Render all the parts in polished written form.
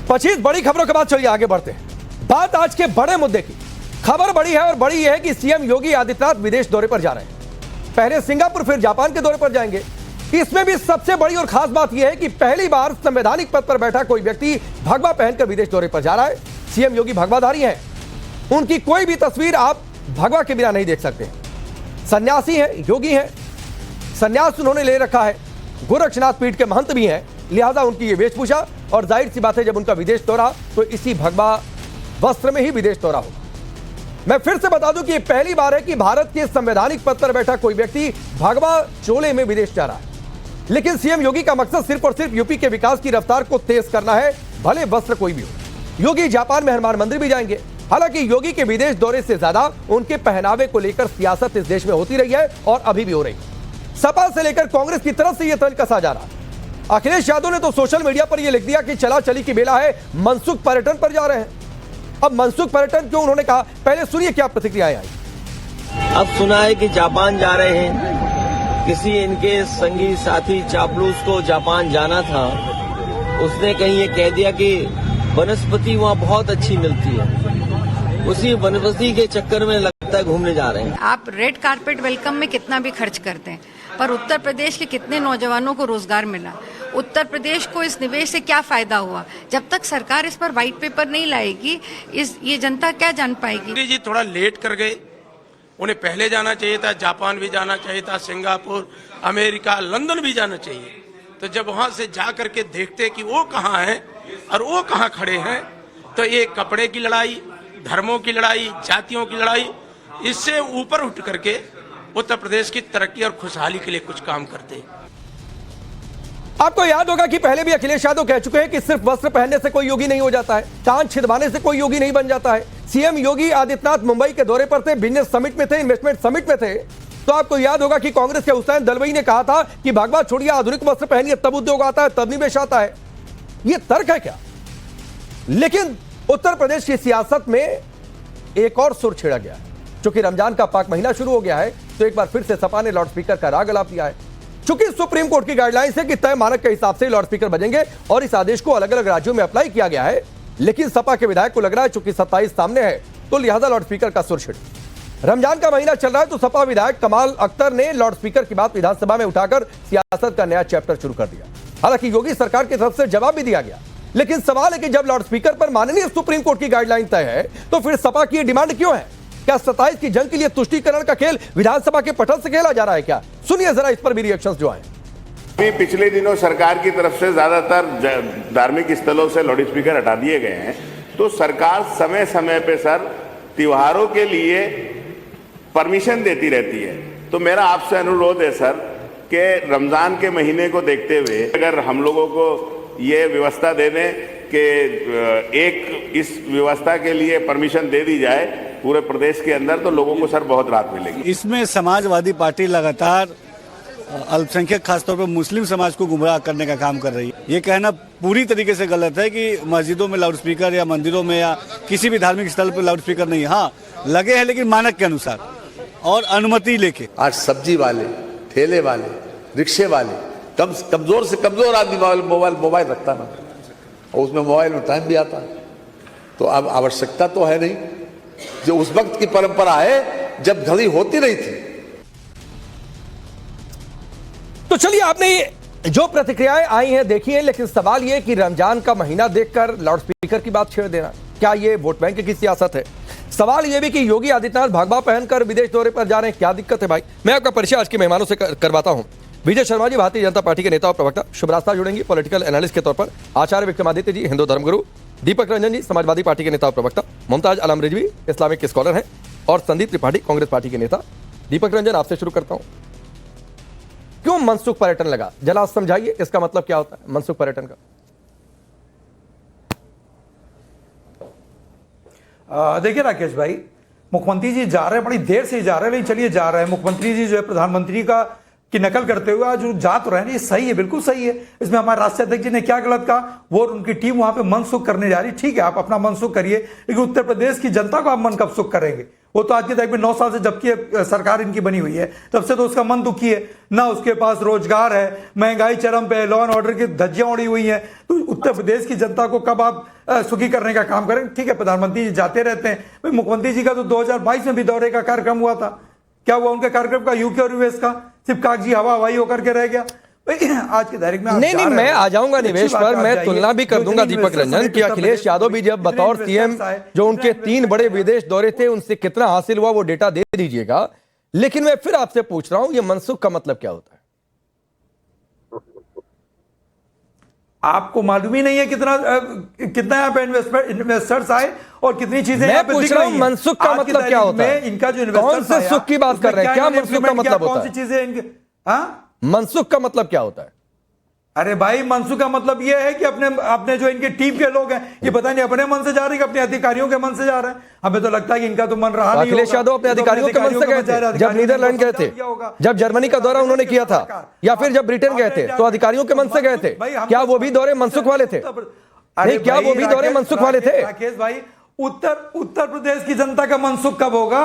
25 बड़ी खबरों के बाद चलिए आगे बढ़ते हैं। बात आज के बड़े मुद्दे की। खबर बड़ी है और बड़ी यह है कि सीएम योगी आदित्यनाथ विदेश दौरे पर जा रहे हैं। पहले सिंगापुर फिर जापान के दौरे पर जाएंगे। इसमें भी सबसे बड़ी और खास बात यह है कि पहली बार संवैधानिक पद पर बैठा कोई व्यक्ति भगवा पहनकर विदेश दौरे पर जा रहा है। सीएम योगी भगवाधारी हैं। उनकी कोई भी तस्वीर आप भगवा के बिना नहीं देख सकते। सन्यासी हैं, योगी हैं, सन्यास उन्होंने ले रखा है, गोरक्षनाथ पीठ के महंत भी हैं, लिहाजा उनकी ये वेशभूषा और जाहिर सी बात है जब उनका विदेश दौरा तो इसी भगवा वस्त्र में ही विदेश दौरा होगा। मैं फिर से बता दूं कि ये पहली बार है कि भारत के संवैधानिक पद पर बैठा कोई व्यक्ति भगवा चोले में विदेश जा रहा है। लेकिन सीएम योगी का मकसद सिर्फ और सिर्फ यूपी के विकास की रफ्तार को तेज करना है, भले वस्त्र कोई भी हो। योगी जापान में हनुमान मंदिर भी जाएंगे। हालांकि योगी के विदेश दौरे से ज्यादा उनके पहनावे को लेकर सियासत इस देश में होती रही है और अभी भी हो रही है। सपा से लेकर कांग्रेस की तरफ से यह तंज कसा जा रहा है। अखिलेश यादव ने तो सोशल मीडिया पर यह लिख दिया कि चला चली की बेला है, मनसुख पर्यटन पर जा रहे हैं। अब मनसुख पर्यटन क्यों उन्होंने कहा, पहले सुनिए क्या प्रतिक्रियाएं आई। अब सुना है कि जापान जा रहे हैं। किसी इनके संगी साथी चापलूस को जापान जाना था, उसने कहीं ये कह दिया कि वनस्पति वहाँ बहुत अच्छी मिलती है। उसी वनस्पति के चक्कर में लगता है घूमने जा रहे हैं। आप रेड कारपेट वेलकम में कितना भी खर्च करते हैं, पर उत्तर प्रदेश के कितने नौजवानों को रोजगार मिला, उत्तर प्रदेश को इस निवेश से क्या फायदा हुआ? जब तक सरकार इस पर व्हाइट पेपर नहीं लाएगी, ये जनता क्या जान पाएगी? मोदी जी थोड़ा लेट कर गए। उन्हें पहले जाना चाहिए था, जापान भी जाना चाहिए था, सिंगापुर, अमेरिका, लंदन भी जाना चाहिए। तो जब वहां से जा करके देखते कि वो कहाँ हैं और वो कहाँ खड़े हैं, तो ये कपड़े की लड़ाई, धर्मों की लड़ाई, जातियों की लड़ाई, इससे ऊपर उठ करके उत्तर प्रदेश की तरक्की और खुशहाली के लिए कुछ काम करते। आपको याद होगा कि पहले भी अखिलेश यादव कह चुके हैं कि सिर्फ वस्त्र पहनने से कोई योगी नहीं हो जाता है, कान छिदवाने से कोई योगी नहीं बन जाता है। सीएम योगी आदित्यनाथ मुंबई के दौरे पर थे, बिजनेस समिट में थे, इन्वेस्टमेंट समिट में थे। तो आपको याद होगा कि कांग्रेस के हुसैन दलवाई ने कहा था कि भगवा छोड़िए, आधुनिक वस्त्र पहनिए, तब उद्योग आता है, तब निवेश आता है। यह तर्क है क्या? लेकिन उत्तर प्रदेश की सियासत में एक और सुर छेड़ा गया है। चूंकि रमजान का पाक महीना शुरू हो गया है तो एक बार फिर से सपा ने लाउड स्पीकर का राग अलाप दिया है। चूंकि सुप्रीम कोर्ट की गाइडलाइंस है कि तय मानक के हिसाब से लाउड स्पीकर बजेंगे और इस आदेश को अलग अलग राज्यों में अप्लाई किया गया है, लेकिन सपा के विधायक को लग रहा है चूंकि 27 सामने है तो लिहाजा लाउड स्पीकर का सुर छिड़ा। रमजान का महीना चल रहा है तो सपा विधायक कमाल अख्तर ने लाउड स्पीकर की बात विधानसभा में उठाकर सियासत का नया चैप्टर शुरू कर दिया। हालांकि योगी सरकार की तरफ से जवाब भी दिया गया, लेकिन सवाल है कि जब लाउड स्पीकर पर माननीय सुप्रीम कोर्ट की गाइडलाइन तय है तो फिर सपा की डिमांड क्यों है? क्या 27 की जंग के लिए तुष्टीकरण का खेल विधानसभा के पटल से खेला जा रहा है क्या? सुनिए जरा इस पर भी रिएक्शंस जो आए। पिछले दिनों सरकार की तरफ से ज्यादातर धार्मिक स्थलों से लाउड स्पीकर हटा दिए गए हैं, तो सरकार समय समय पे सर त्योहारों के लिए परमिशन देती रहती है। तो मेरा आपसे अनुरोध है सर कि रमजान के महीने को देखते हुए अगर हम लोगों को ये व्यवस्था दे दें कि एक इस व्यवस्था के लिए परमिशन दे दी जाए पूरे प्रदेश के अंदर, तो लोगों को सर बहुत राहत मिलेगी। इसमें समाजवादी पार्टी लगातार अल्पसंख्यक खासतौर पर मुस्लिम समाज को गुमराह करने का काम कर रही है। ये कहना पूरी तरीके से गलत है कि मस्जिदों में लाउड स्पीकर या मंदिरों में या किसी भी धार्मिक स्थल पर लाउड स्पीकर नहीं है। हाँ लगे हैं, लेकिन मानक के अनुसार और अनुमति लेके। आज सब्जी वाले, ठेले वाले, रिक्शे वाले, कमजोर से कमजोर आदमी मोबाइल रखता ना, और उसमें मोबाइल में टाइम भी आता है। तो अब आवश्यकता तो है नहीं, जो उस वक्त की परंपरा है जब घड़ी होती नहीं थी। तो चलिए आपने जो प्रतिक्रियाएं आई हैं देखी हैं, लेकिन सवाल यह कि रमजान का महीना देखकर लाउड स्पीकर की बात छेड़ देना, क्या यह वोट बैंक की सियासत है? सवाल यह भी कि योगी आदित्यनाथ भगवा पहनकर विदेश दौरे पर जा रहे हैं, क्या दिक्कत है भाई? मैं आपका परिचय आज के मेहमानों से करवाता हूं। विजय शर्मा जी भारतीय जनता पार्टी के नेता और प्रवक्ता, शुभरास्ता जुड़ेंगी पॉलिटिकल एनालिस्ट के तौर पर। आचार्य विक्रमादित्य जी हिंदू धर्मगुरु, दीपक रंजन जी समाजवादी पार्टी के नेता और प्रवक्ता, मुमताज आलम रिजवी इस्लामिक स्कॉलर हैं, और संदीप त्रिपाठी कांग्रेस पार्टी के नेता। दीपक रंजन आपसे शुरू करता हूं, क्यों मनसुख पर्यटन लगा? जरा समझाइए इसका मतलब क्या होता है मनसुख पर्यटन का? देखिए राकेश भाई, मुख्यमंत्री जी जा रहे हैं, बड़ी देर से जा रहे हैं, लेकिन चलिए जा रहे हैं। मुख्यमंत्री जी जो है प्रधानमंत्री की नकल करते हुए आज जा तो रहे हैं, ये सही है, बिल्कुल सही है। इसमें हमारे राष्ट्रीय अध्यक्ष जी ने क्या गलत कहा? वो उनकी टीम वहां पे मनसुख करने जा रही है, ठीक है, आप अपना मनसुख करिए, लेकिन उत्तर प्रदेश की जनता को आप मन कब सुख करेंगे? वो तो आज के तारीख में 9 साल से जबकि सरकार इनकी बनी हुई है तब से तो उसका मन दुखी है ना, उसके पास रोजगार है, महंगाई चरम पे, लॉ एंड ऑर्डर की धज्जियां उड़ी हुई हैं। तो उत्तर प्रदेश की जनता को कब आप सुखी करने का काम करें? ठीक है, प्रधानमंत्री जी जाते रहते हैं, भाई मुख्यमंत्री जी का तो 2022 में भी दौरे का कार्यक्रम हुआ था। क्या हुआ उनके कार्यक्रम का? यूके और यूएस का सिर्फ कागजी हवाई होकर के रह गया। आज की तारीख में नहीं, मैं आ जाऊंगा निवेश पर, मैं तुलना भी कर दूंगा दीपक रंजन कि अखिलेश यादव भी जब बतौर सीएम जो उनके 3 बड़े विदेश दौरे थे उनसे कितना हासिल हुआ वो डेटा दे दीजिएगा। लेकिन मैं फिर आपसे पूछ रहा हूं, ये मनसुख का मतलब क्या होता है? आपको मालूम ही नहीं है कितना यहाँ पे इन्वेस्टर्स आए और कितनी चीजें मैं पूछ रहा हूं मनसुख का मतलब क्या होता है? इनका जो कौन से सुख की बात कर रहे हैं? क्या मनसुख का मतलब होता है? कौन सी चीजें इनके, हाँ मनसुख का मतलब क्या होता है? अरे भाई मनसुख का मतलब यह है कि अपने जो इनके टीम के लोग हैं ये पता नहीं अपने मन से जा रहे हैं, अपने अधिकारियों के मन से जा रहे हैं। हमें तो लगता है कि इनका तो मन रहा नहीं। अखिलेश यादव अपने अधिकारियों के मन से गए थे, जब नीदरलैंड गए थे, जब जर्मनी का दौरा उन्होंने किया था, या फिर जब ब्रिटेन गए थे तो अधिकारियों के मन से गए थे। क्या वो भी दौरे मनसुख वाले थे? नहीं, क्या वो भी दौरे मनसुख वाले थे? राकेश भाई, उत्तर प्रदेश की जनता का मनसुख कब होगा?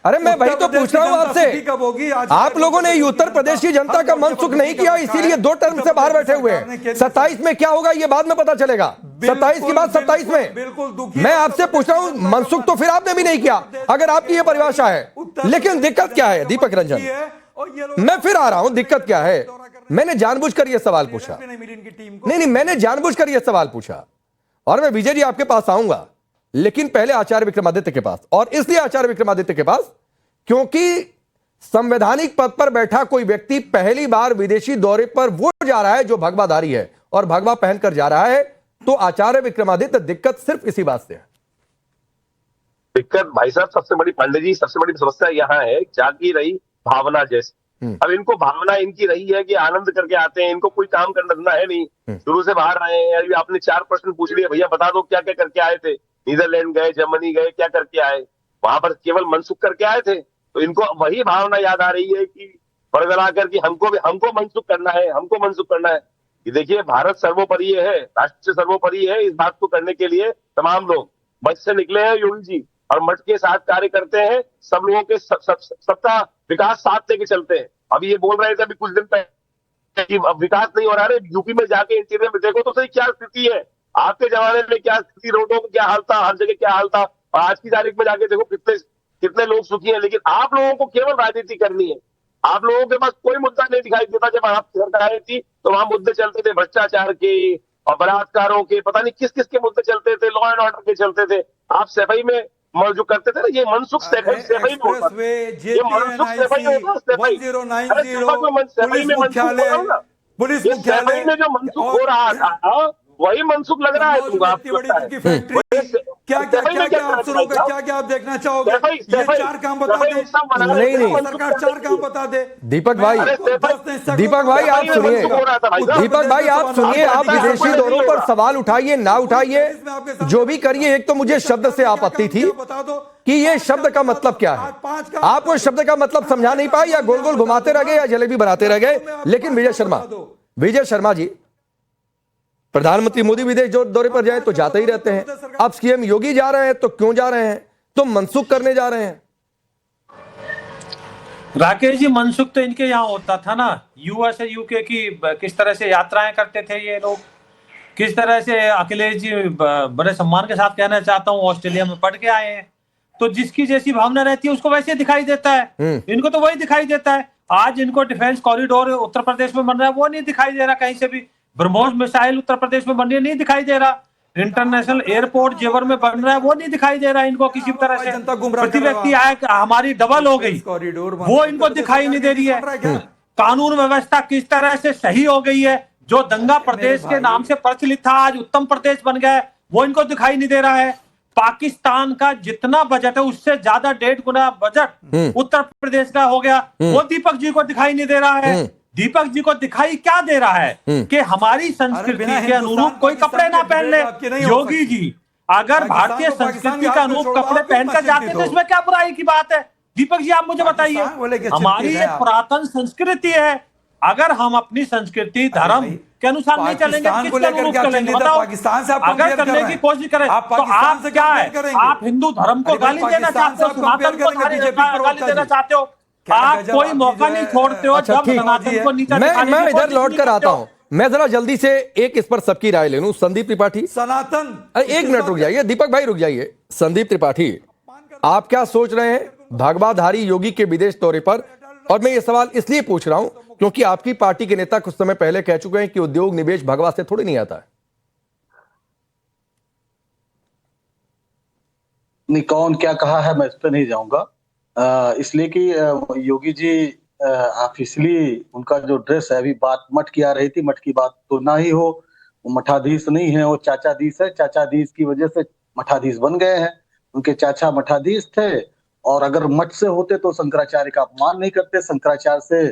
अरे मैं वही तो पूछ रहा हूं आपसे। कब होगी? आप लोगों ने उत्तर प्रदेश की जनता का मनसुख नहीं किया, इसीलिए 2 टर्म से बाहर बैठे हुए हैं। 27 में क्या होगा ये बाद में पता चलेगा, 27 की बात 27 में। बिल्कुल दुखी मैं आपसे पूछ रहा हूं, मनसुख तो फिर आपने भी नहीं किया अगर आपकी ये परिभाषा है। लेकिन दिक्कत क्या है दीपक रंजन? मैं फिर आ रहा हूं, दिक्कत क्या है? मैंने जानबूझकर यह सवाल पूछा, नहीं, मैंने जानबूझकर यह सवाल पूछा, और मैं विजय जी आपके पास आऊंगा, लेकिन पहले आचार्य विक्रमादित्य के पास। और इसलिए आचार्य विक्रमादित्य के पास क्योंकि संवैधानिक पद पर बैठा कोई व्यक्ति पहली बार विदेशी दौरे पर वो जा रहा है जो भगवाधारी है और भगवा पहनकर जा रहा है। तो आचार्य विक्रमादित्य दिक्कत सिर्फ इसी बात से है। दिक्कत भाई साहब सबसे बड़ी, पांडे जी सबसे बड़ी समस्या यहाँ है जागी रही भावना जैसी। अब इनको भावना इनकी रही है कि आनंद करके आते हैं, इनको कोई काम करना है नहीं, शुरू से बाहर आए हैं। अभी आपने 4 प्रश्न पूछ लिए, भैया बता दो क्या क्या करके आए थे? नीदरलैंड गए, जर्मनी गए, क्या करके आए? वहां पर केवल मनसुख करके आए थे। तो इनको वही भावना याद आ रही है कि बड़बड़ा कर कि हमको मनसुख करना है, हमको मनसुख करना है। ये देखिए, भारत सर्वोपरि है, राष्ट्र सर्वोपरि है। इस बात को करने के लिए तमाम लोग मठ से निकले हैं योगी जी, और मठ के साथ कार्य करते हैं। सब लोगों के सबका विकास साथ लेके चलते हैं। अभी ये बोल रहे थे अभी कुछ दिन पहले कि विकास नहीं हो रहा है। यूपी में जाके इंटीरियर में देखो तो सही क्या स्थिति है, आपके जमाने में क्या स्थिति, रोडों को क्या हाल था, हर जगह क्या हाल था, और आज की तारीख में जाके देखो कितने लोग सुखी हैं। लेकिन आप लोगों को केवल राजनीति करनी है। आप लोगों के पास कोई मुद्दा नहीं दिखाई देता। जब आपकी सरकार थी तो वहां मुद्दे चलते थे भ्रष्टाचार के और बलात्कारों के, पता नहीं किस किस के मुद्दे चलते थे, लॉ एंड ऑर्डर के चलते थे। आप सफाई में जो करते थे ना, ये मनसुख सफाई में होता था। ये मनसुख सफाई होता, सफाई पुलिस मुख्यालय में जो मनसुख हो रहा था वही मनसुख लग रहा है तुमको। आपको क्या आप देखना चाहोगे? ये 4 काम बता दे। नहीं, सरकार 4 काम बता दे। दीपक भाई आप सुनिए, दीपक भाई आप सुनिए, आप विदेशी दौरों पर सवाल उठाइए ना उठाइए, जो भी करिए, एक तो मुझे शब्द से आपत्ति थी कि ये शब्द का मतलब क्या है। आप वो शब्द का मतलब समझा नहीं पाए, या गोल गोल घुमाते रह गए, या जलेबी बनाते रह गए। लेकिन विजय शर्मा जी, प्रधानमंत्री मोदी विदेश दौरे पर जाए तो जाते ही रहते हैं। अब सीएम योगी जा रहे हैं तो क्यों जा रहे हैं? तो मनसुख करने जा रहे हैं। राकेश जी, मनसुख तो इनके यहाँ होता था ना, यूएस और यूके की किस तरह से यात्राएं करते थे ये लोग, किस तरह से अखिलेश जी बड़े सम्मान के साथ कहना चाहता हूँ ऑस्ट्रेलिया में पढ़ के आए हैं। तो जिसकी जैसी भावना रहती है उसको वैसे दिखाई देता है। इनको तो वही दिखाई देता है। आज इनको डिफेंस कॉरिडोर उत्तर प्रदेश में बन रहा है, वो नहीं दिखाई दे रहा कहीं से भी। ब्रह्मोस मिसाइल उत्तर प्रदेश में बन रही है, नहीं दिखाई दे रहा। इंटरनेशनल एयरपोर्ट जेवर में बन रहा है, वो नहीं दिखाई दे रहा इनको किसी तरह से। प्रति व्यक्ति आय हमारी डबल हो गई, वो इनको दिखाई नहीं दे रही है। कानून व्यवस्था किस तरह से सही हो गई है, जो दंगा प्रदेश के नाम से प्रचलित था आज उत्तम प्रदेश बन गया है, वो इनको दिखाई नहीं दे रहा है। पाकिस्तान का जितना बजट है उससे ज्यादा 1.5 गुना बजट उत्तर प्रदेश का हो गया, वो दीपक जी को दिखाई नहीं दे रहा है। दीपक जी को दिखाई क्या दे रहा है कि हमारी संस्कृति के अनुरूप कोई कपड़े ना पहन ले। योगी जी अगर भारतीय संस्कृति के अनुरूप कपड़े पहनकर जाते तो इसमें क्या बुराई की बात है? दीपक जी आप मुझे बताइए, हमारी एक पुरातन संस्कृति है। अगर हम अपनी संस्कृति धर्म भाई, के अनुसार नहीं चलेंगे, पाकिस्तान को किसके लेकर अनुरूप क्या चलेंगे? चिंतित है? बताओ। पाकिस्तान से आप अगर compare कर करने रहे की हैं। कोशिश करें आप तो पाकिस्तान आप से क्या compare है? करेंगे। आप हिंदू धर्म को अरे भाई, गाली देना पाकिस्तान चाहते हो, से आप compare सनातन को करेंगे बीजेपी गाली प्रवक्ता देना जी। चाहते हो। क्या आप गजब कोई आपकी मौका जो नहीं है, छोड़ते हो अच्छा, जब ठीक। सनातन को नीचा दिखाने मैं की इधर कोशिश लौट नहीं कर करते आता हो। हूं। मैं जरा जल्दी से एक इस पर सबकी राय ले लूं। संदीप त्रिपाठी, सनातन अरे एक मिनट रुक जाइए। दीपक भाई रुक जाइए। संदीप त्रिपाठी, आप क्या सोच रहे हैं भगवाधारी योगी के विदेश दौरे पर? और मैं ये सवाल इसलिए पूछ रहा हूं क्योंकि आपकी पार्टी के नेता कुछ समय पहले कह चुके हैं कि उद्योग निवेश भगवा से थोड़ी नहीं आता है। नहीं, कौन क्या कहा है मैं इस पे नहीं जाऊंगा, इसलिए कि योगी जी ऑफिशियली उनका जो ड्रेस है, अभी बात मठ की आ रही थी, मठ की बात तो ना ही हो, वो मठाधीश नहीं है, वो चाचाधीश है। चाचाधीश की वजह से मठाधीश बन गए हैं। उनके चाचा मठाधीश थे, और अगर मठ से होते तो शंकराचार्य का अपमान नहीं करते। शंकराचार्य से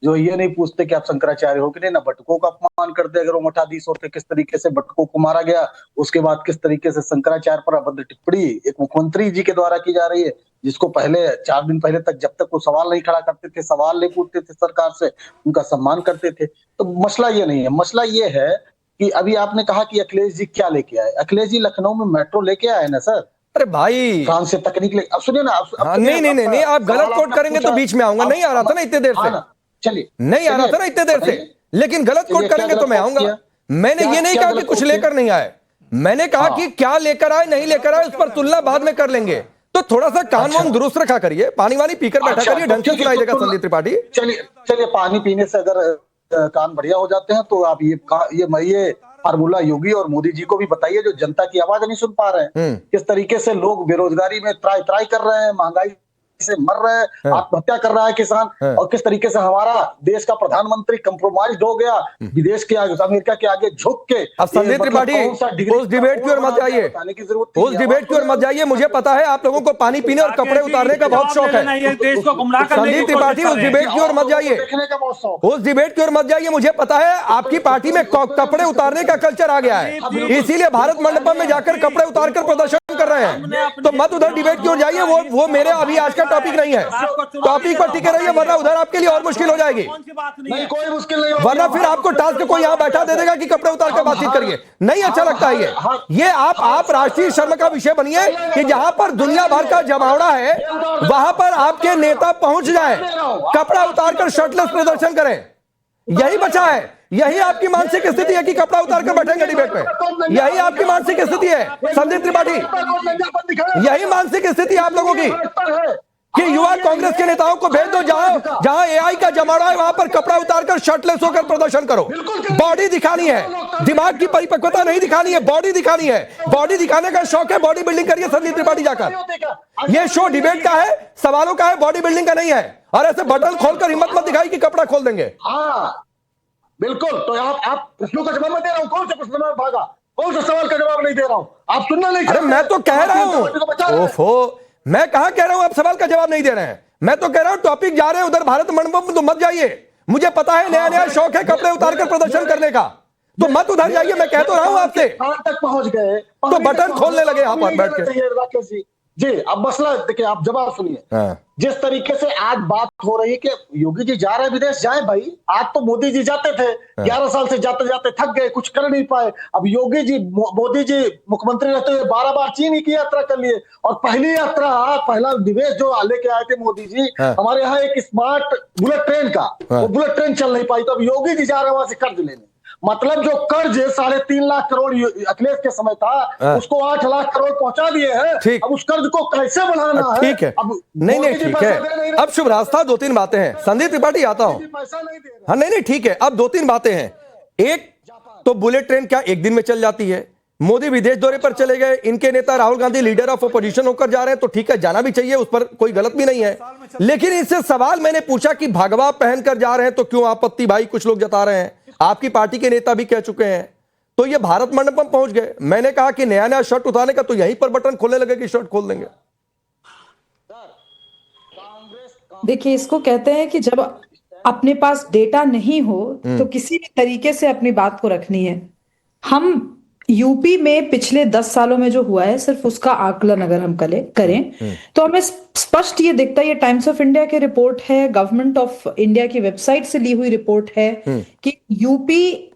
जो ये नहीं पूछते कि आप शंकराचार्य हो कि नहीं, ना बटुकों का अपमान करते अगर वो मठाधीश होते। किस तरीके से बटुकों को मारा गया, उसके बाद किस तरीके से शंकराचार्य पर अभद्र टिप्पणी एक मुख्यमंत्री जी के द्वारा की जा रही है, जिसको पहले 4 दिन पहले तक जब तक वो सवाल नहीं खड़ा करते थे, सवाल नहीं पूछते थे सरकार से, उनका सम्मान करते थे। तो मसला ये नहीं है। मसला ये है कि अभी आपने कहा कि अखिलेश जी क्या लेके आए। अखिलेश जी लखनऊ में मेट्रो लेके आए ना सर, अरे भाई फ्रांस से तकनीक ले। अब सुनिए ना, हाँ, नहीं, आप गलत कोट करेंगे तो बीच में आऊंगा। नहीं आ रहा था ना इतने देर से, चलिए नहीं आ रहा था ना इतने देर से, लेकिन गलत कोट करेंगे तो मैं आऊंगा। मैंने ये नहीं कहा कि कुछ लेकर नहीं आए, मैंने कहा कि क्या लेकर आए नहीं लेकर आए उस पर तुलना बाद में कर लेंगे। तो थोड़ा सा कान वान दुरुस्त रखा करिए, पानी वानी पीकर बैठा करिए, ढंग से सुनाई देगा संदीप त्रिपाठी। चलिए पानी पीने से अगर कान बढ़िया हो जाते हैं तो आप ये फार्मूला योगी और मोदी जी को भी बताइए, जो जनता की आवाज नहीं सुन पा रहे हैं। किस तरीके से लोग बेरोजगारी में त्राई त्राई कर रहे हैं, महंगाई से मर रहे हैं, आत्महत्या कर रहा है किसान, और किस तरीके से हमारा देश का प्रधानमंत्री कंप्रोमाइज हो गया, विदेश के आगे, अमेरिका के आगे झुक के। अब संदीप त्रिपाठी उस डिबेट की ओर मत जाइए, उस डिबेट की ओर मत जाइए। मुझे पता है आप लोगों को पानी पीने और कपड़े उतारने का बहुत शौक है। संदीप त्रिपाठी उस डिबेट की ओर मत जाइए, उस डिबेट की ओर मत जाइए। मुझे पता है आपकी पार्टी में कपड़े उतारने का कल्चर आ गया है, इसीलिए भारत मंडपम में जाकर कपड़े उतार कर प्रदर्शन कर रहे हैं। तो मत उधर डिबेट की ओर जाइए, वो मेरे अभी आज का टॉपिक नहीं है। टॉपिक पर टिके रहिए, वरना उधर आपके लिए और मुश्किल हो जाएगी। नहीं, कोई मुश्किल नहीं, वरना फिर आपको टास्क को यहां बैठा दे देगा कि कपड़े उतार कर बातचीत करिए। नहीं अच्छा लगता है ये आप राष्ट्रीय शर्म का विषय बनिए कि जहां पर दुनिया भर का जमावड़ा है वहां पर आपके नेता पहुंच जाए, कपड़ा उतार कर शर्टलेस प्रदर्शन करें। यही बचा है, यही आपकी मानसिक स्थिति है कि कपड़ा उतार कर बैठेंगे डिबेट में। यही आपकी मानसिक स्थिति है संदीप त्रिपाठी, यही मानसिक स्थिति है आप लोगों की कि युवा कांग्रेस के नेताओं को भेज दो जहां एआई का जमाना है, वहां पर कपड़ा उतारकर शर्टलेस होकर प्रदर्शन करो। बॉडी दिखानी है, दिमाग की परिपक्वता नहीं दिखानी है, बॉडी दिखानी है। बॉडी दिखाने का शौक है, बॉडी बिल्डिंग करिए संदीप त्रिपाठी जाकर। ये शो डिबेट का है, सवालों का है, बॉडी बिल्डिंग का नहीं है। और ऐसे बटन खोलकर हिम्मत मत दिखाई कि कपड़ा खोल देंगे। हाँ बिल्कुल। तो आप प्रश्नों का जवाब मैं दे रहा हूँ, कौन से प्रश्न में भागा, कौन सा सवाल का जवाब नहीं दे रहा हूँ, आप सुनना नहीं। अरे मैं तो कह रहा हूं, ओफो, मैं कहां कह रहा हूं आप सवाल का जवाब नहीं दे रहे हैं। मैं तो कह रहा हूं टॉपिक जा रहे हैं उधर भारत मंडपम में, तो मत जाइए। मुझे पता है नया नया शौक है कपड़े उतारकर प्रदर्शन करने का, तो मत उधर जाइए। मैं कह तो रहा हूं आपसे, तक पहुंच गए तो बटन खोलने लगे यहां पर बैठ के। राकेश जी अब मसला देखिए, आप जवाब सुनिए। जिस तरीके से आज बात हो रही है कि योगी जी जा रहे हैं विदेश, जाए भाई। आज तो मोदी जी जाते थे, 11 साल से जाते जाते थक गए, कुछ कर नहीं पाए। अब योगी जी, मोदी जी मुख्यमंत्री रहते हुए 12 बार चीन ही की यात्रा कर लिए, और पहली यात्रा, पहला निवेश जो लेके आए थे मोदी जी हमारे यहाँ एक स्मार्ट बुलेट ट्रेन का, वो बुलेट ट्रेन चल नहीं पाई। तो अब योगी जी जा रहे हैं वहां से कर्ज लेने। मतलब जो कर्ज 3.5 लाख करोड़ अखिलेश के समय था, उसको 8 लाख करोड़ पहुंचा दिए हैं। अब उस कर्ज को कैसे बढ़ाना है? ठीक है, अब नहीं ठीक है। अब शुभ रास्ता 2-3 बातें हैं। संदीप त्रिपाठी आता हूं। हाँ नहीं ठीक है। अब 2-3 बातें हैं। एक तो बुलेट ट्रेन क्या एक दिन में चल जाती है? मोदी विदेश दौरे पर चले गए, इनके नेता Rahul Gandhi leader of opposition होकर जा रहे हैं, तो ठीक है, जाना भी चाहिए, उस पर कोई गलत भी नहीं है। लेकिन इससे सवाल मैंने पूछा कि भगवा पहनकर जा रहे हैं तो क्यों आपत्ति भाई कुछ लोग जता रहे हैं, आपकी पार्टी के नेता भी कह चुके हैं। तो ये भारत मंडपम पहुंच गए। मैंने कहा कि नया नया शर्ट उतारने का, तो यहीं पर बटन खोलने लगे कि शर्ट खोल देंगे। देखिए, इसको कहते हैं कि जब अपने पास डेटा नहीं हो तो किसी भी तरीके से अपनी बात को रखनी है। हम यूपी में पिछले 10 सालों में जो हुआ है, सिर्फ उसका आकलन अगर हम करें तो हमें स्पष्ट ये दिखता है, ये टाइम्स ऑफ इंडिया की रिपोर्ट है, गवर्नमेंट ऑफ इंडिया की वेबसाइट से ली हुई रिपोर्ट है कि यूपी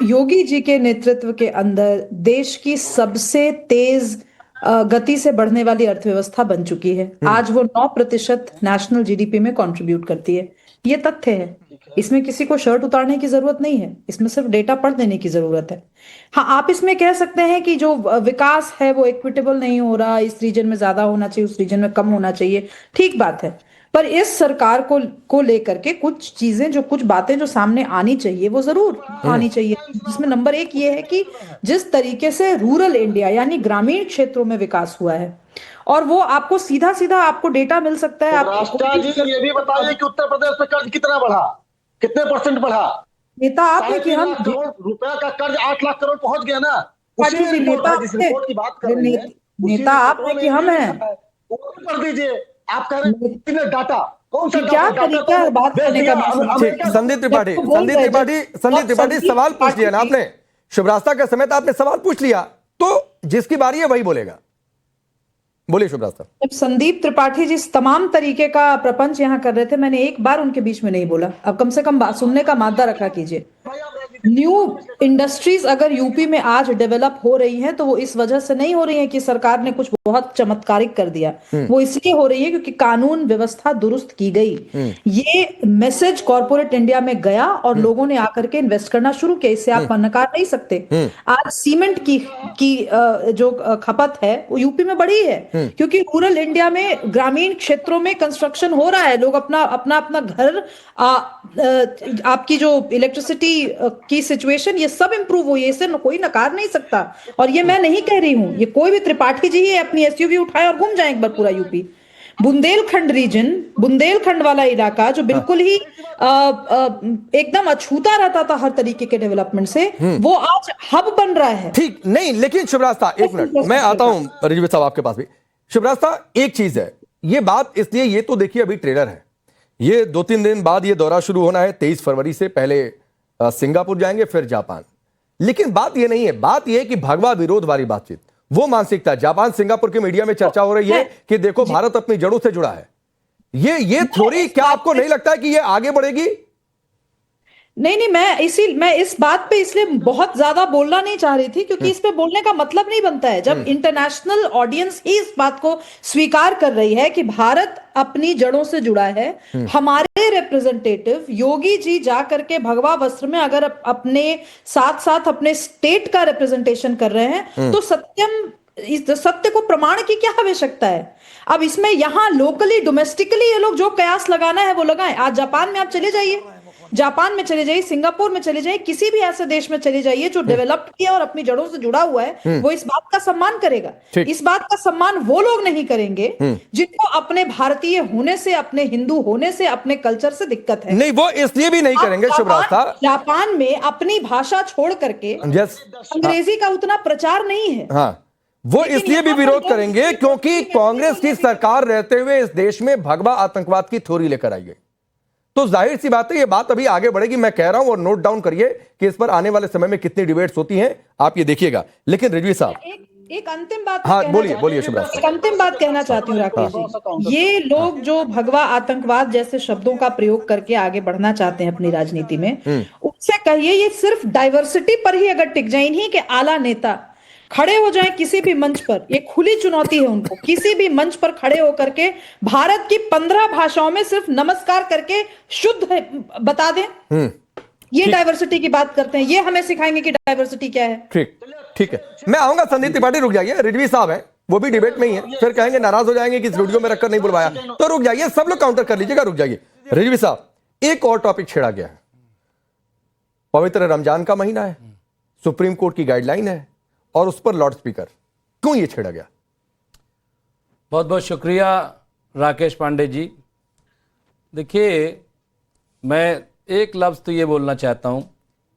योगी जी के नेतृत्व के अंदर देश की सबसे तेज गति से बढ़ने वाली अर्थव्यवस्था बन चुकी है। आज वो 9% नेशनल जीडीपी में कंट्रीब्यूट करती है। ये तथ्य है, इसमें किसी को शर्ट उतारने की जरूरत नहीं है, इसमें सिर्फ डेटा पढ़ देने की जरूरत है। हाँ, आप इसमें कह सकते हैं कि जो विकास है वो इक्विटेबल नहीं हो रहा, इस रीजन में ज्यादा होना चाहिए, उस रीजन में कम होना चाहिए, ठीक बात है। पर इस सरकार को लेकर के कुछ चीजें, जो कुछ बातें जो सामने आनी चाहिए वो जरूर आनी चाहिए, जिसमें नंबर 1 ये है कि जिस तरीके से रूरल इंडिया यानी ग्रामीण क्षेत्रों में विकास हुआ है, और वो आपको सीधा सीधा आपको डेटा मिल सकता है। राष्ट्र जी ये भी बताइए कि उत्तर प्रदेश में कर्ज कितना बढ़ा, कितने % बढ़ा? नेता आप है कि हम रुपया का कर्ज 8 लाख करोड़ पहुंच गया ना। उसी नेता रिपोर्ट जिस रिपोर्ट की बात कर रहे हैं, नेता आप है कि हम हैं? वो कर दीजिए। आप कह रहे हैं डाटा, कौन सा क्या तरीका है बात करने का? संदीप त्रिपाठी सवाल पूछ लिया ना आपने, शुभरास्ता का समय आपने सवाल पूछ लिया, तो जिसकी बारी है वही बोलेगा। बोलिए शुभरास्ता। जब संदीप त्रिपाठी जी तमाम तरीके का प्रपंच यहाँ कर रहे थे, मैंने एक बार उनके बीच में नहीं बोला। अब कम से कम बात सुनने का मादा रखा कीजिए। न्यू इंडस्ट्रीज अगर यूपी में आज डेवलप हो रही हैं तो वो इस वजह से नहीं हो रही है कि सरकार ने कुछ बहुत चमत्कारिक कर दिया, वो इसलिए हो रही है क्योंकि कानून व्यवस्था दुरुस्त की गई। ये मैसेज कॉर्पोरेट इंडिया में गया और लोगों ने आकर के इन्वेस्ट करना शुरू किया, इससे आप नकार नहीं सकते। आज सीमेंट की जो खपत है वो यूपी में बढ़ी है क्योंकि रूरल इंडिया में, ग्रामीण क्षेत्रों में कंस्ट्रक्शन हो रहा है, लोग अपना घर, आपकी जो इलेक्ट्रिसिटी की सिचुएशन, ये सब इंप्रूव हुई है, इसे कोई नकार नहीं सकता। और ये मैं नहीं कह रही हूं, ये कोई भी त्रिपाठी जी ही अपनी एसयूवी उठाए और घूम जाए एक बार पूरा यूपी। बुंदेलखंड रीजन, बुंदेलखंड वाला इलाका जो बिल्कुल ही एकदम अछूता रहता था हर तरीके के डेवलपमेंट से, वो आज हब बन रहा है। ठीक नहीं, लेकिन शुभरास्ता एक मिनट, मैं आता हूं रिजवी साहब आपके पास भी। शुभरास्ता एक चीज है, ये बात इसलिए, ये तो देखिए अभी ट्रेलर है, ये 2-3 दिन बाद ये दौरा शुरू होना है। 23 फरवरी से पहले सिंगापुर जाएंगे, फिर जापान। लेकिन बात ये नहीं है, बात ये है कि भगवा विरोध वाली बातचीत, वो मानसिकता जापान सिंगापुर के मीडिया में चर्चा हो रही है कि देखो भारत अपनी जड़ों से जुड़ा है। ये थ्योरी क्या आपको नहीं लगता है कि ये आगे बढ़ेगी? नहीं, मैं इस बात पे इसलिए बहुत ज्यादा बोलना नहीं चाह रही थी क्योंकि इस पे बोलने का मतलब नहीं बनता है जब इंटरनेशनल ऑडियंस ही इस बात को स्वीकार कर रही है कि भारत अपनी जड़ों से जुड़ा है। हमारे रिप्रेजेंटेटिव योगी जी जा करके भगवा वस्त्र में अगर अपने साथ साथ अपने स्टेट का रिप्रेजेंटेशन कर रहे हैं तो सत्य को प्रमाण की क्या आवश्यकता है? अब इसमें यहां लोकली, डोमेस्टिकली ये लोग जो कयास लगाना है वो लगाएं। आज जापान में आप चले जाइए, जापान में चले जाइए, सिंगापुर में चले जाइए, किसी भी ऐसे देश में चले जाइए जो डेवलप्ड किया और अपनी जड़ों से जुड़ा हुआ है, वो इस बात का सम्मान करेगा। इस बात का सम्मान वो लोग नहीं करेंगे जिनको अपने भारतीय होने से, अपने हिंदू होने से, अपने कल्चर से दिक्कत है। नहीं, वो इसलिए भी नहीं करेंगे शुभरास्ता। जापान में अपनी भाषा छोड़ करके अंग्रेजी का उतना प्रचार नहीं है। हाँ, वो इसलिए भी विरोध करेंगे क्योंकि कांग्रेस की सरकार रहते हुए इस देश में भगवा आतंकवाद की थ्योरी लेकर आई गई। तो जाहिर सी बात है ये बात अभी आगे बढ़ेगी, मैं कह रहा हूं, और नोट डाउन करिए कि इस पर आने वाले समय में कितनी डिबेट्स होती हैं, आप ये देखिएगा। लेकिन रिजवी साहब एक अंतिम बात, हाँ बोलिए शुभरास्ता। एक अंतिम बात कहना चाहती हूँ राकेश जी, ये लोग जो भगवा आतंकवाद जैसे शब्दों का प्रयोग करके आगे बढ़ना चाहते हैं अपनी राजनीति में, उससे कहिए ये सिर्फ डाइवर्सिटी पर ही अगर टिक जाए, नहीं कि आला नेता खड़े हो जाएं किसी भी मंच पर, ये खुली चुनौती है उनको, किसी भी मंच पर खड़े होकर के भारत की 15 भाषाओं में सिर्फ नमस्कार करके शुद्ध बता दें, ये डाइवर्सिटी की बात करते हैं, ये हमें सिखाएंगे कि डाइवर्सिटी क्या है। ठीक है, मैं आऊंगा। संदीप त्रिपाठी रुक जाइए, रिजवी साहब है, वो भी डिबेट में ही है, फिर कहेंगे नाराज हो जाएंगे कि इस वीडियो में रखकर नहीं बुलवाया, तो रुक जाइए, सब लोग काउंटर कर लीजिएगा, रुक जाइए। रिजवी साहब, एक और टॉपिक छेड़ा गया है, पवित्र रमजान का महीना है, सुप्रीम कोर्ट की गाइडलाइन है और उस पर लाउड स्पीकर, क्यों ये छेड़ा गया? बहुत बहुत शुक्रिया राकेश पांडे जी। देखिए, मैं एक लफ्ज़ तो ये बोलना चाहता हूँ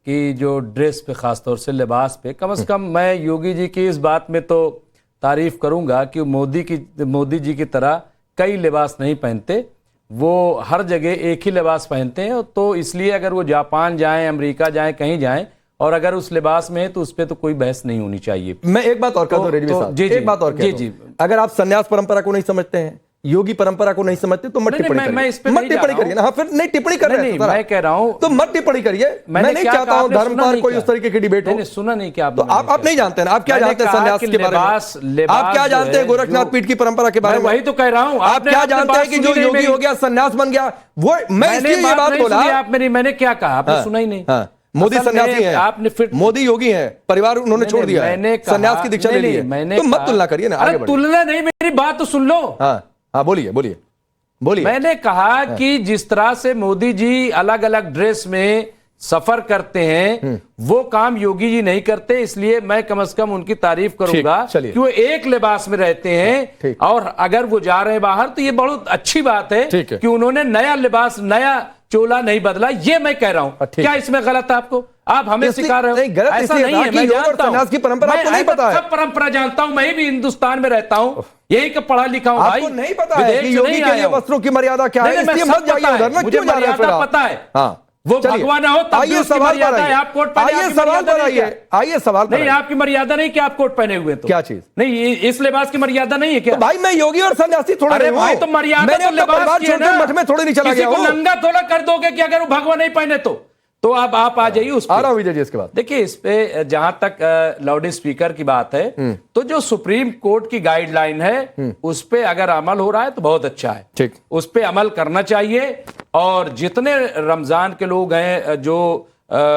कि जो ड्रेस पे, ख़ासतौर से लिबास पे, कम से कम मैं योगी जी की इस बात में तो तारीफ़ करूँगा कि मोदी जी की तरह कई लिबास नहीं पहनते, वो हर जगह एक ही लिबास पहनते हैं। तो इसलिए अगर वो जापान जाएं, अमेरिका जाएं, कहीं जाएं, और अगर उस लिबास में है तो उस पर तो कोई बहस नहीं होनी चाहिए। मैं एक बात और कहता हूं रिजवी साहब, एक बात और कहता हूं, अगर आप संन्यास परंपरा को नहीं समझते हैं, योगी परंपरा को नहीं समझते तो मत टिप्पणी करिए, मत टिप्पणी करिए ना। हाँ, फिर नहीं टिप्पणी कर रहे हैं, मैं कह रहा हूं तो मत टिप्पणी करिए। मैं नहीं चाहता हूं धर्म पर कोई उस तरीके की डिबेट हो। सुना नहीं क्या तो आप नहीं जानते ना, आप क्या जानते हैं संन्यास के बारे में? आप क्या जानते हैं गोरखनाथ पीठ की परंपरा के बारे में? वही तो कह रहा हूं। आप क्या जानते हैं कि जो योगी हो गया सन्यास बन गया? वो मैं इसलिए ये बात बोला, मैंने क्या कहा आपने सुना ही नहीं। मोदी सन्यासी है, आपने फिर मोदी योगी है, परिवार उन्होंने छोड़ दिया है, सन्यास की दीक्षा ले ली है, तो मत तुलना करिए ना। आगे तुलना नहीं, मेरी बात तो सुन लो। हाँ बोलिए बोलिए बोलिए। मैंने कहा कि जिस तरह से मोदी जी अलग अलग ड्रेस में सफर करते हैं वो काम योगी जी नहीं करते, इसलिए मैं कम से कम उनकी तारीफ करूंगा कि वो एक लिबास में रहते हैं। और अगर वो जा रहे हैं बाहर तो ये बहुत अच्छी बात है कि उन्होंने नया लिबास, नया चोला नहीं बदला, ये मैं कह रहा हूं। क्या इसमें गलत है आपको? आप हमें सिखा रहे हो? ऐसा नहीं है, मैं जानता हूं की परंपरा आपको नहीं पता है। सब परंपरा जानता हूं, मैं भी हिंदुस्तान में रहता हूं, यही का पढ़ा लिखा हूं भाई। आपको नहीं पता है कि योगी के लिए वस्त्रों की मर्यादा क्या है? इसलिए मत जाइए उधर ना, क्यों जा रहे हैं फिर आप? पता है। हाँ, वो भगवान हो तब भी उसकी मर्यादा है। आप कोट पहने, आइए सवाल पर आइए, आइए सवाल पर। नहीं, आपकी मर्यादा नहीं कि आप कोट पहने हुए तो क्या चीज नहीं, इस लिबास की मर्यादा नहीं है क्या? तो भाई मैं योगी और सन्यासी थोड़ा अरे भाई तो मर्यादा तो लिबास की है ना, मठ में थोड़ी नहीं चला गया। किसी को नंगा थोड़ा कर दोगे कि अगर वो भगवान नहीं पहने तो अब आप आ जाइए उस पे। आ रहा हूं विजय जी इसके बाद। देखिए, इस पे जहां तक लाउड स्पीकर की बात है, तो जो सुप्रीम कोर्ट की गाइडलाइन है उस पे अगर अमल हो रहा है तो बहुत अच्छा है, ठीक, उस पे अमल करना चाहिए। और जितने रमजान के लोग हैं जो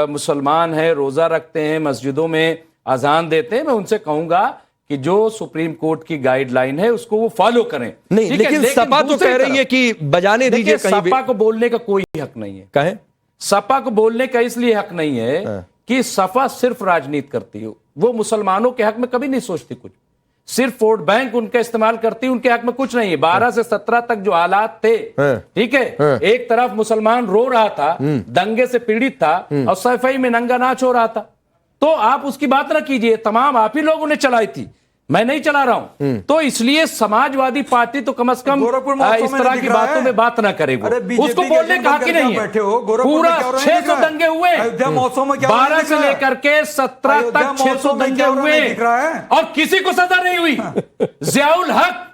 मुसलमान हैं, रोजा रखते हैं, मस्जिदों में अजान देते हैं, मैं उनसे कहूंगा कि जो सुप्रीम कोर्ट की गाइडलाइन है उसको वो फॉलो करें। नहीं, लेकिन सपा तो कह रही है कि बजाने दीजिए कहीं भी। सपा को बोलने का कोई हक नहीं है। कहें सपा को बोलने का इसलिए हक नहीं है कि सपा सिर्फ राजनीति करती हो, वो मुसलमानों के हक में कभी नहीं सोचती कुछ, सिर्फ वोट बैंक उनका इस्तेमाल करती, उनके हक में कुछ नहीं है। 12 से 17 तक जो हालात थे, ठीक है, एक तरफ मुसलमान रो रहा था, दंगे से पीड़ित था, और सफाई में नंगा नाच हो रहा था, तो आप उसकी बात ना कीजिए, तमाम आप ही लोगों ने चलाई थी, मैं नहीं चला रहा हूं। तो इसलिए समाजवादी पार्टी तो कम से कम इस तरह की बातों में बात ना करे, उसको बोलने का हक ही नहीं है। पूरा 600 दंगे हुए, 12 से लेकर के 17 तक 600 दंगे हुए और किसी को सजा नहीं हुई। जियाउल हक,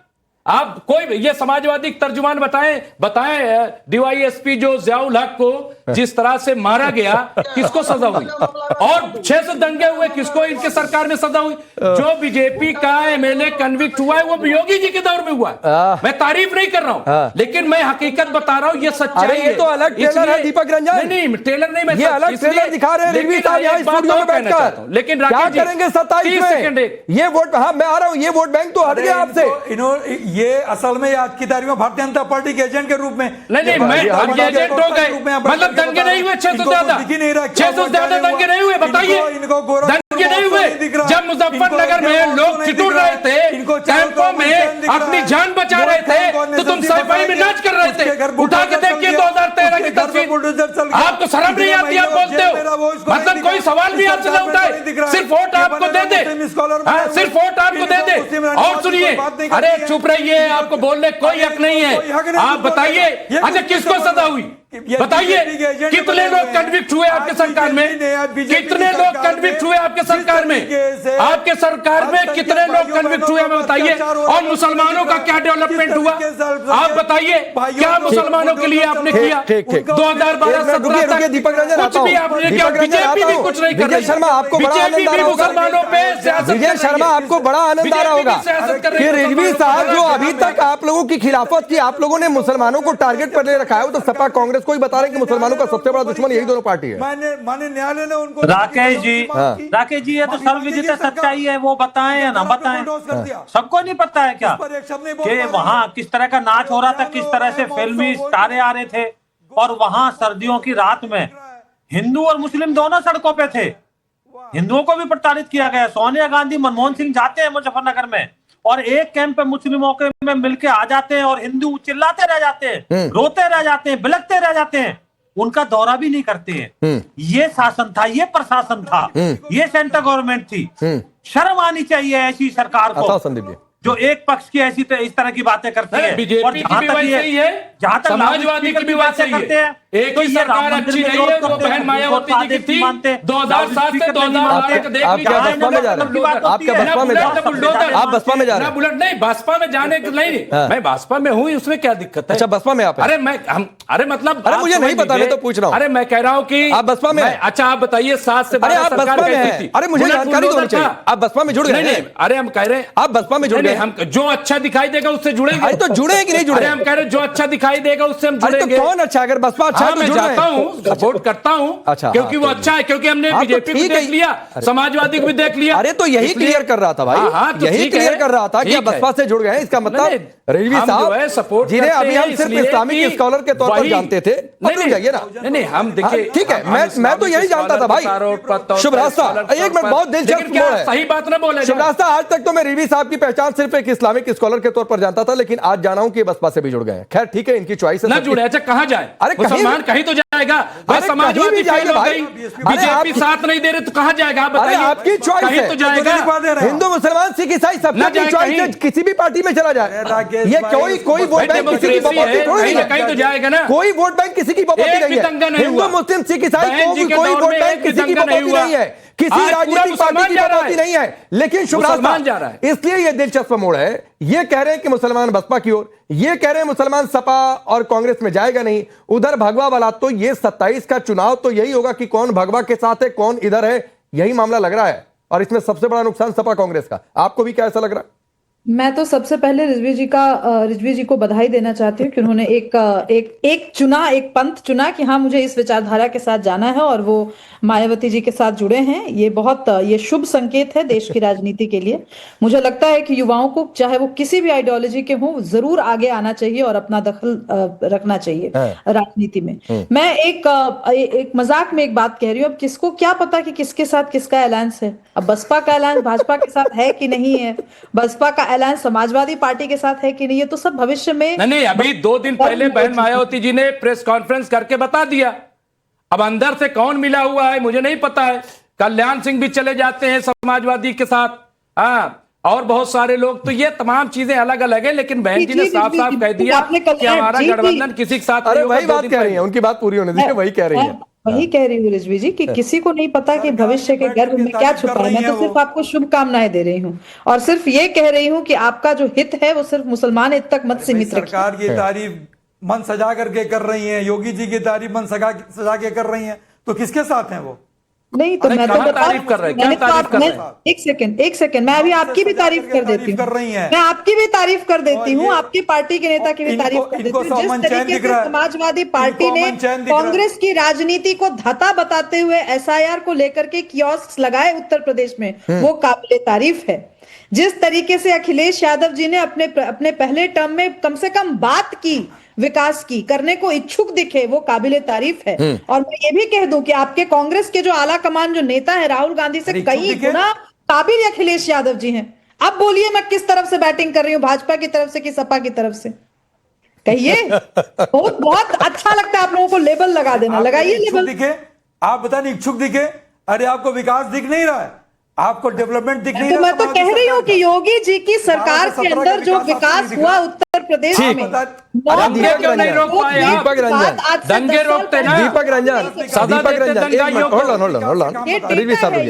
आप कोई ये समाजवादी तर्जुमान बताएं डीवाईएसपी जो जियाउल हक को जिस तरह से मारा गया, किसको सजा हुई? और 600 दंगे हुए, किसको इनके सरकार में सजा हुई? जो बीजेपी का एमएलए कन्विक्ट हुआ है वो योगी जी के दौर में हुआ है। मैं तारीफ नहीं कर रहा हूं, लेकिन मैं हकीकत बता रहा हूं, ये सच्चाई है। तो अलग ट्रेलर है दीपक रंजन। नहीं, टेलर नहीं, मैं ये अलग ट्रेलर दिखा रहे हैं रिजवी साहब यहाँ स्टूडियो में बैठकर। लेकिन क्या करेंगे 27 में? ये वोट, हाँ मैं आ रहा हूं, ये वोट बैंक तो हट गया आपसे। ये असल में आज की तारीख में भारतीय जनता पार्टी के एजेंट के रूप में नहीं, मैं एजेंट हो गए, मतलब दंगे नहीं हुए 600 ज्यादा, 600 ज्यादा दंगे नहीं हुए, बताइए दंगे नहीं हुए? जब मुजफ्फरनगर में लोग ठिठुर रहे थे, कैंपों में अपनी जान बचा रहे थे, तो तुम सफाई में नाच कर रहे थे। उठा के देखिए 2013 की तस्वीर, आपको शर्म नहीं आती? आप बोलते हो, मतलब कोई सवाल भी आपसे न उठाए, सिर्फ वोट आपको दे दे, सिर्फ वोट आपको दे दे। और सुनिए, अरे चुप रहिए, आपको बोलने कोई हक नहीं है। आप बताइए, अच्छा किसको सजा हुई? बताइए, कितने लोग कन्विक्ट हुए आपके सरकार में? कितने लोग कन्विक्ट हुए आपके सरकार में? आपके सरकार में कितने लोग कन्विक्ट हुए हमें बताइए। और मुसलमानों का क्या डेवलपमेंट हुआ आप बताइए, क्या मुसलमानों के लिए आपने किया? 2012-17 तक दीपक रंजन कुछ भी आपने किया? बीजेपी भी कुछ नहीं कर रही। शर्मा आपको बड़ा आनंद आ रहा होगा, मुसलमानों पे विजय शर्मा आपको बड़ा आनंद आ रहा होगा कि रिजवी साहब जो अभी तक आप लोगों की खिलाफत की, आप लोगों ने मुसलमानों को टारगेट पर ले रखा है, वो तो सपा कांग्रेस कोई बता रहे हैं कि मुसलमानों का सबसे बड़ा दुश्मन यही दोनों पार्टी है। माननीय न्यायालय ने उनको, राकेश जी ये तो सर्वविदित सच्चाई है, वो बताएं या ना बताएं, सबको नहीं पता है क्या कि वहां किस तरह का नाच हो रहा था, किस तरह से फिल्मी तारे आ रहे थे, और वहां सर्दियों की रात में हिंदू और मुस्लिम दोनों सड़कों पे थे। हिंदुओं को भी प्रताड़ित किया गया। सोनिया गांधी, मनमोहन सिंह जाते हैं मुजफ्फरनगर में और एक कैंप पे मुस्लिमों के में मिलके आ जाते हैं और हिंदू चिल्लाते रह जाते हैं, रोते रह जाते हैं, बिलखते रह जाते हैं, उनका दौरा भी नहीं करते हैं। ये शासन था, ये प्रशासन था, ये सेंट्रल गवर्नमेंट थी। शर्म आनी चाहिए ऐसी सरकार को संदीप जी जो एक पक्ष की ऐसी इस तरह की बातें करती है। बीजेपी की भी वैसे ही है, जहाँ तक समाजवादी की भी बात सही है। एक ही सरकार अच्छी नहीं है, वो बहन मायावती जी की थी 2007 से 2012 तक। आप क्या बसपा में जा रहे हैं? आप क्या बसपा में जा रहे हैं? आप बसपा में जा रहे हैं? बुलेट नहीं, बसपा में जाने के नहीं, मैं बसपा में हूँ, उसमें क्या दिक्कत है? अच्छा, बसपा में आप हैं? अरे मतलब अरे मुझे नहीं पता, मैं तो पूछ रहा हूँ। अरे मैं कह रहा हूँ कि आप बसपा में हैं? अच्छा आप बताइए 7 से अरे 12 आप सरकार बसपा में कैसी हैं? थी? अरे मुझे बुलेट जानकारी तो होनी बुलडोजर चाहिए। था। आप बसपा में जुड़ गए नहीं, हैं? अरे हम कह रहे हैं आप बसपा में जुड़ गए? हम जो अच्छा दिखाई देगा उससे जुड़ेंगे। अरे तो जुड़े कि नहीं जुड़े? अरे हम कह रहे हैं जो अच्छा दिखाई देगा उससे हम अरे जुड़ेंगे। तो कौन अच्छा? अगर बसपा अच्छा है तो मैं जुड़ रहे जाता हैं। हूँ, सपोर्ट करता हूँ, अच्छा, क्योंकि हाँ, वो अच्छा है, क्योंकि हमने हाँ, तो बीजेपी को ठीक है। देख लिया, समाजवादी को भी देख लिया। अरे तो यही इसलिए- क्लियर कर रहा था भाई, हाँ, तो यही ठीक क्लियर है, कर रहा था कि आप ठीक है। बसपा से जुड़ गए हैं। इसका मतलब रिजवी हम जो है साहब सपोर्ट जिन्हें करते अभी हैं हम सिर्फ इसलिए इस्लामिक कि स्कॉलर के तौर पर वही- जानते थे, अब रुक जाइए ना। नहीं हम देखिए, ठीक है, मैं तो यही जानता था भाई। शुभ रास्ता, एक मिनट, बहुत दिलचस्प मोड़ है। सही बात ना बोले शुभ रास्ता, आज तक तो मैं रिजवी साहब की पहचान सिर्फ एक इस्लामिक स्कॉलर के तौर पर जानता था, लेकिन आज जाना हूं कि बसपा से भी जुड़ गए हैं। खैर ठीक है, इनकी चॉइस है, ना सबकी- जुड़े। अच्छा कहाँ जाए? अरे कहीं मुसलमान कहीं तो जाएगा भाई, अरे समाजवादी कहीं भी फेल जाएगा हो भाई। गई, अरे बीजेपी आपकी- साथ नहीं दे रहे तो कहाँ जाएगा? आप अरे बताइए। आपकी चॉइस कहीं है, तो जाएगा। हिंदू मुसलमान सिख ईसाई सबकी ना जाए चॉइस है, कहीं। किसी भी पार्टी में चला जाए। राकेश ये भाई, कोई वोट बैंक किसी की बकौती थोड़ी नहीं कहीं है। तो जाएगा ना। कोई वोट बैंक किसी की बकौती एक भी नहीं दंगा है। नहीं हिंदू हुआ। मुस्लिम सिख ईसाई बहन जी के कोई दौर वोट में बैंक एक भी किसी की दंगा नहीं बकौती हुआ। नहीं है, किसी आज पूरा राजनीतिक पार्टी मुसलमान की जा रहा बकौती है। नहीं है। लेकिन शुभ मुसलमान जा रहा रास्ता, है। इसलिए ये दिलचस्प मोड़ है। ये कह रहे हैं कि मुसलमान बसपा की ओर, ये कह रहे हैं मुसलमान सपा और कांग्रेस में जाएगा नहीं। उधर भगवा वाला तो ये 27 का चुनाव तो यही होगा कि कौन भगवा के साथ है, कौन इधर है, यही मामला लग रहा है। और इसमें सबसे बड़ा नुकसान सपा कांग्रेस का। आपको भी क्या ऐसा लग रहा है? मैं तो सबसे पहले रिजवी जी को बधाई देना चाहती हूँ कि उन्होंने एक पंथ चुना कि हाँ मुझे इस विचारधारा के साथ जाना है, और वो मायावती जी के साथ जुड़े हैं। ये शुभ संकेत है देश की राजनीति के लिए। मुझे लगता है कि युवाओं को, चाहे वो किसी भी आइडियोलॉजी के हों, जरूर आगे आना चाहिए और अपना दखल रखना चाहिए राजनीति में। मैं एक मजाक में एक बात कह रही हूँ, अब किसको क्या पता कि किसके साथ किसका अलायंस है। अब बसपा का अलायंस भाजपा के साथ है कि नहीं है, बसपा का अलायंस समाजवादी पार्टी के साथ है कि नहीं, ये तो सब भविष्य में। नहीं, अभी 2 दिन पहले बहन मायावती जी ने प्रेस कॉन्फ्रेंस करके बता दिया। अब अंदर से कौन मिला हुआ है मुझे नहीं पता है। कल्याण सिंह भी चले जाते हैं समाजवादी के साथ, हाँ, और बहुत सारे लोग। तो ये तमाम चीजें अलग अलग है, लेकिन बहन जी ने साफ साफ कह दिया कि हमारा गठबंधन किसी के साथ अरे वही बात कह रही है, उनकी बात पूरी होने दीजिए। वही कह रही है, वही कह रही हूँ रिजवी जी कि किसी को नहीं पता कि भविष्य के गर्भ में क्या छुपा है। मैं तो सिर्फ आपको शुभकामनाएं दे रही हूँ और सिर्फ ये कह रही हूँ कि आपका जो हित है वो सिर्फ मुसलमान हित तक मत सीमित रखिए। सरकार ये तारीफ मन सजा करके कर रही है, योगी जी की तारीफ मन सजा के कर रही है, तो किसके साथ हैं वो? नहीं तो मैं तो तारीफ कर रहे हैं, क्या तारीफ कर रहे हैं? एक सेकंड मैं अभी आपकी भी तारीफ कर देती हूँ। मैं आपकी भी तारीफ कर देती हूँ, आपकी पार्टी के नेता की भी तारीफ कर देती हूँ। जिस तरीके से समाजवादी पार्टी ने कांग्रेस की राजनीति को धता बताते हुए SIR को लेकर के कियोस्क लगाए उत्तर प्रदेश में, वो काबिले तारीफ है। जिस तरीके से अखिलेश यादव जी ने अपने पहले टर्म में कम से कम बात की, विकास की करने को इच्छुक दिखे, वो काबिले तारीफ है। और मैं ये भी कह दूं कि आपके कांग्रेस के जो आला कमान जो नेता है राहुल गांधी से कई गुना काबिल अखिलेश यादव जी हैं। अब बोलिए मैं किस तरफ से बैटिंग कर रही हूँ, भाजपा की तरफ से कि सपा की तरफ से? कहिए। बहुत अच्छा लगता है आप लोगों को लेबल लगा देना, लगाइए लेबल। आप बताने इच्छुक दिखे, अरे आपको विकास दिख नहीं रहा है, आपको डेवलपमेंट दिख नहीं तो रहा। मैं तो कह रही हूँ कि योगी जी की सरकार के अंदर जो विकास हुआ उत्तर प्रदेश में, दीपक रंजन,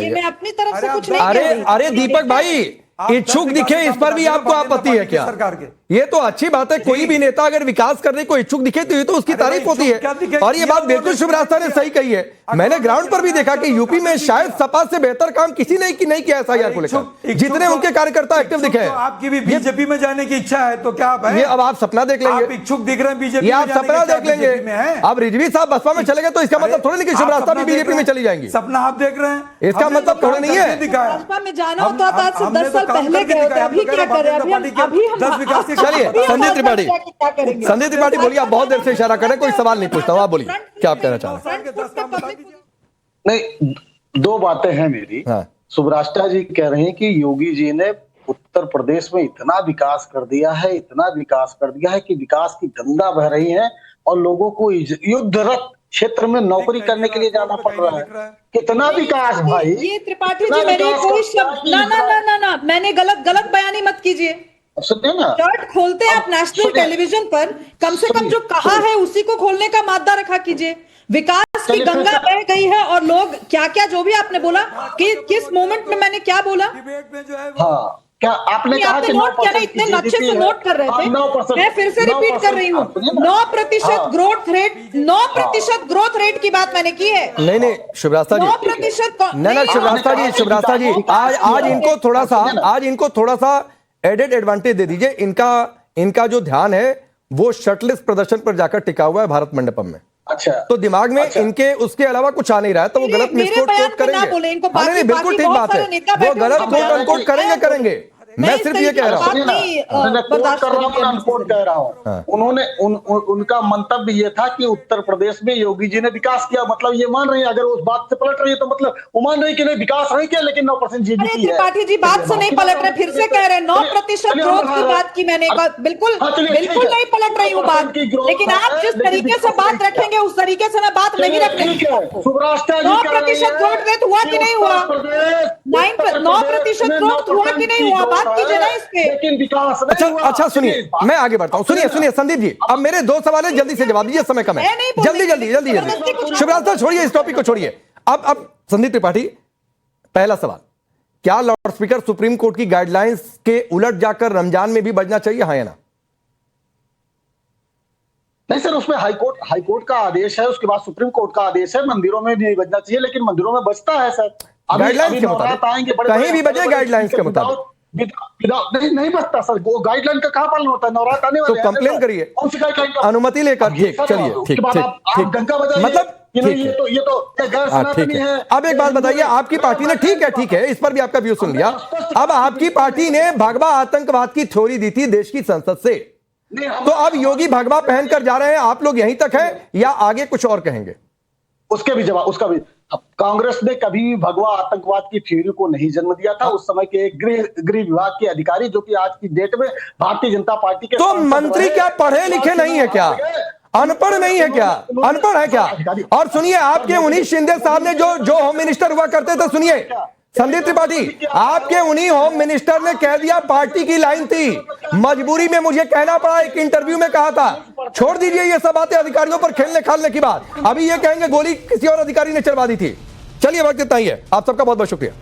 मैं अपनी तरफ से कुछ नहीं अरे कह रही। अरे दीपक भाई, इच्छुक दिखे इस पर भी आपको आपत्ति है क्या? सरकार के ये तो अच्छी बात है, कोई भी नेता अगर विकास करने को इच्छुक दिखे तो ये तो उसकी तारीफ होती है। और ये बात बिल्कुल शुभ रास्ता ने सही कही है। मैंने ग्राउंड पर भी देखा कि यूपी में शायद सपा से बेहतर काम किसी ने नहीं किया SIR को लेकर, जितने उनके कार्यकर्ता एक्टिव दिखे हैं। आपकी भी बीजेपी में जाने की इच्छा है तो क्या आप हैं? ये अब आप सपना देख लेंगे, आप इच्छुक दिख रहे हैं बीजेपी, ये आप सपना देख लेंगे। अब रिजवी साहब बसपा में चले गए तो इसका मतलब थोड़ी नहीं कि शुभ रास्ता भी बीजेपी में चली जाएंगी। सपना आप देख रहे हैं, इसका मतलब थोड़ा नहीं है। भाजपा में जाना हो तो आप आज से 10 साल पहले गए होते, अभी क्या कर रहे हैं? अभी हम चलिए संदीप त्रिपाठी, संदीप त्रिपाठी बोलिए। आप बहुत देर से इशारा करें, कोई सवाल नहीं पूछता हूँ, आप बोलिए क्या आप कहना चाह रहे हैं? नहीं, 2 बातें हैं मेरी। सुब्राष्टा जी कह रहे हैं कि योगी जी ने उत्तर प्रदेश में इतना विकास कर दिया है, इतना विकास कर दिया है कि विकास की गंगा बह रही है और लोगों को युद्धरत क्षेत्र में नौकरी करने के लिए जाना पड़ रहा है। कितना विकास भाई! ये त्रिपाठी जी मेरी कोई शब्द ना मैंने गलत बयानी मत कीजिए। सुनिए ना, शर्ट खोलते हैं आप नेशनल सुनिए। टेलीविजन पर, कम से कम जो कहा है उसी को खोलने का मादा रखा कीजिए। विकास की चलिए, फिर गंगा से- बह गई है और लोग क्या क्या जो भी आपने बोला कि किस मोमेंट में मैंने क्या बोला, हाँ, क्या आपने कहा कि नोट किया ना, 9% इतने की अच्छे से GDP नोट कर रहे हाँ, थे। 9%, मैं फिर से रिपीट कर रही हूँ, 9% ग्रोथ रेट, 9% ग्रोथ रेट की बात मैंने की है। नहीं नहीं शिवरास्ता जी, 9% नहीं शिवरास्ता जी, शिवरास्ता जी, आज इनको थोड़ा सा एडेड एडवांटेज दे दीजिए। इनका जो ध्यान है वो शर्टलेस प्रदर्शन पर जाकर टिका हुआ है भारत मंडपम में। अच्छा, तो दिमाग में इनके उसके अलावा कुछ आ नहीं रहा है, तो वो गलत मिसकोट करेंगे। हाँ, नहीं बिल्कुल ठीक बात है, वो गलत कोट अनकोट करेंगे। मैं सिर्फ ये कह रहा हूँ, अनकोट कह रहा हूँ। उन्होंने उनका मंतव्य ये था कि उत्तर प्रदेश में योगी जी ने विकास किया, मतलब ये मान रही है, अगर उस बात से पलट रही है तो मतलब वो मान रही है कि नहीं विकास नहीं किया, लेकिन 9% अरे GDP है। त्रिपाठी जी बात से नहीं पलट रहे, फिर से कह रहे हैं 9% ग्रोथ की बात की मैंने, बिल्कुल बिल्कुल नहीं पलट रही हूँ बात, लेकिन आप जिस तरीके से बात रखेंगे उस तरीके से मैं बात नहीं रखूंगी। 9% ग्रोथ रेट हुआ कि नहीं हुआ, 9% ग्रोथ हुआ कि नहीं हुआ, बात कीजिए ना इस पे। लेकिन विकास अच्छा सुनिए, मैं आगे बढ़ता हूँ। सुनिए संदीप जी, अब मेरे 2 सवाल है, जल्दी से जवाब दीजिए, समय कम है। जल्दी शिवराज साहब छोड़िए, इस टॉपिक को छोड़िए। अब संदीप त्रिपाठी, पहला सवाल, क्या लाउड स्पीकर सुप्रीम कोर्ट की गाइडलाइंस के उलट जाकर रमजान में भी बजना चाहिए, हाँ या ना? नहीं सर, उसमें हाईकोर्ट का आदेश है, उसके बाद सुप्रीम कोर्ट का आदेश है, मंदिरों में नहीं बजना चाहिए, लेकिन मंदिरों में बचता है सर। गाइडलाइंस के मुताबिक कहीं भी बजे, गाइडलाइंस के मुताबिक नहीं बचता सर, वो गाइडलाइन का कहाँ पालन होता है, नवरात्र आने तो वाले हैं कंप्लेन सर। करिए, कौन सी गाइडलाइन का अनुमति लेकर। ठीक, चलिए, ठीक गंगा बजाइए, मतलब कि नहीं, ठीक है। ये तो गैर हाँ, ठीक सनातनी है। है। अब एक बात बताइए, आपकी पार्टी ने, ठीक है, इस पर भी आपका व्यू सुन लिया। अब आपकी पार्टी ने भगवा आतंकवाद की थ्योरी दी थी देश की संसद से, तो अब योगी भगवा पहनकर जा रहे हैं, आप लोग यहीं तक है या आगे कुछ और कहेंगे? उसके भी जवाब, उसका भी, कांग्रेस ने कभी भी भगवा आतंकवाद की थ्योरी को नहीं जन्म दिया था। उस समय के एक गृह विभाग के अधिकारी, जो कि आज की डेट में भारतीय जनता पार्टी के, तो मंत्री क्या पढ़े लिखे नहीं है क्या, अनपढ़ नहीं है क्या, अनपढ़ है क्या? और सुनिए, आपके उन्हीं शिंदे साहब ने जो होम मिनिस्टर हुआ करते थे, सुनिए संदीप त्रिपाठी, आपके उन्हीं होम मिनिस्टर ने कह दिया, पार्टी की लाइन थी, मजबूरी में मुझे कहना पड़ा, एक इंटरव्यू में कहा था। छोड़ दीजिए ये सब बातें, अधिकारियों पर खेलने खालने की बात। अभी ये कहेंगे गोली किसी और अधिकारी ने चलवा दी थी। चलिए, वक्त इतना ही है। आप सबका बहुत बहुत शुक्रिया।